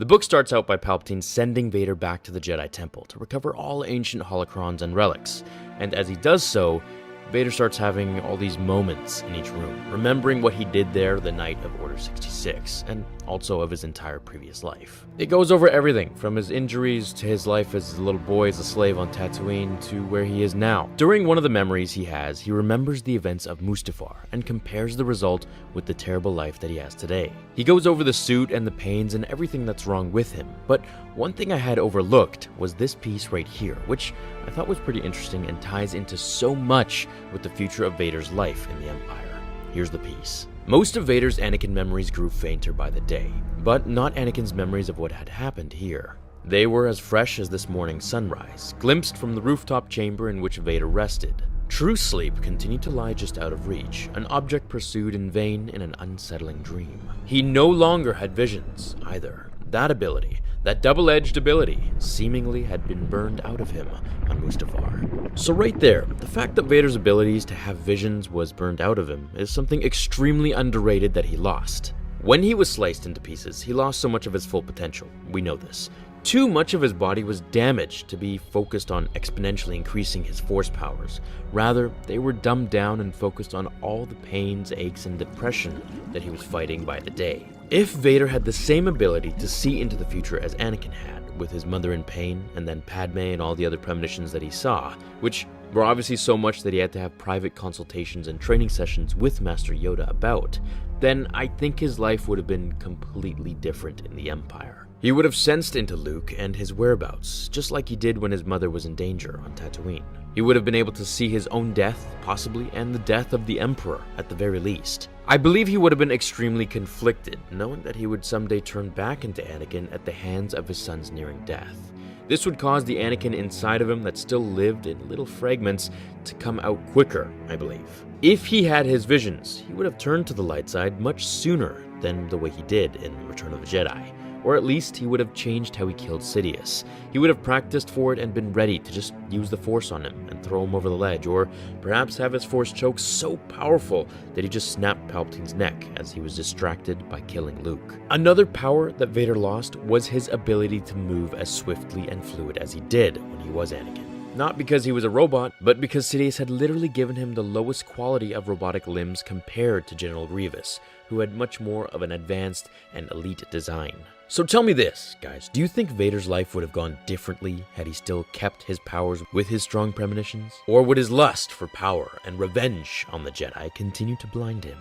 The book starts out by Palpatine sending Vader back to the Jedi Temple to recover all ancient holocrons and relics, and as he does so, Vader starts having all these moments in each room, remembering what he did there the night of Order 66, and also of his entire previous life. It goes over everything, from his injuries to his life as a little boy as a slave on Tatooine to where he is now. During one of the memories he has, he remembers the events of Mustafar and compares the result with the terrible life that he has today. He goes over the suit and the pains and everything that's wrong with him, but one thing I had overlooked was this piece right here, which I thought was pretty interesting and ties into so much with the future of Vader's life in the Empire. Here's the piece. Most of Vader's Anakin memories grew fainter by the day, but not Anakin's memories of what had happened here. They were as fresh as this morning's sunrise, glimpsed from the rooftop chamber in which Vader rested. True sleep continued to lie just out of reach, an object pursued in vain in an unsettling dream. He no longer had visions, either. That ability, that double-edged ability, seemingly had been burned out of him on Mustafar. So right there, the fact that Vader's abilities to have visions was burned out of him is something extremely underrated that he lost. When he was sliced into pieces, he lost so much of his full potential. We know this. Too much of his body was damaged to be focused on exponentially increasing his force powers. Rather, they were dumbed down and focused on all the pains, aches, and depression that he was fighting by the day. If Vader had the same ability to see into the future as Anakin had, with his mother in pain, and then Padme and all the other premonitions that he saw, which were obviously so much that he had to have private consultations and training sessions with Master Yoda about, then I think his life would have been completely different in the Empire. He would have sensed into Luke and his whereabouts, just like he did when his mother was in danger on Tatooine. He would have been able to see his own death, possibly, and the death of the Emperor, at the very least. I believe he would have been extremely conflicted, knowing that he would someday turn back into Anakin at the hands of his son's nearing death. This would cause the Anakin inside of him that still lived in little fragments to come out quicker, I believe. If he had his visions, he would have turned to the light side much sooner than the way he did in Return of the Jedi. Or at least he would have changed how he killed Sidious. He would have practiced for it and been ready to just use the Force on him and throw him over the ledge, or perhaps have his Force choke so powerful that he just snapped Palpatine's neck as he was distracted by killing Luke. Another power that Vader lost was his ability to move as swiftly and fluid as he did when he was Anakin. Not because he was a robot, but because Sidious had literally given him the lowest quality of robotic limbs compared to General Grievous, who had much more of an advanced and elite design. So tell me this, guys, do you think Vader's life would have gone differently had he still kept his powers with his strong premonitions? Or would his lust for power and revenge on the Jedi continue to blind him?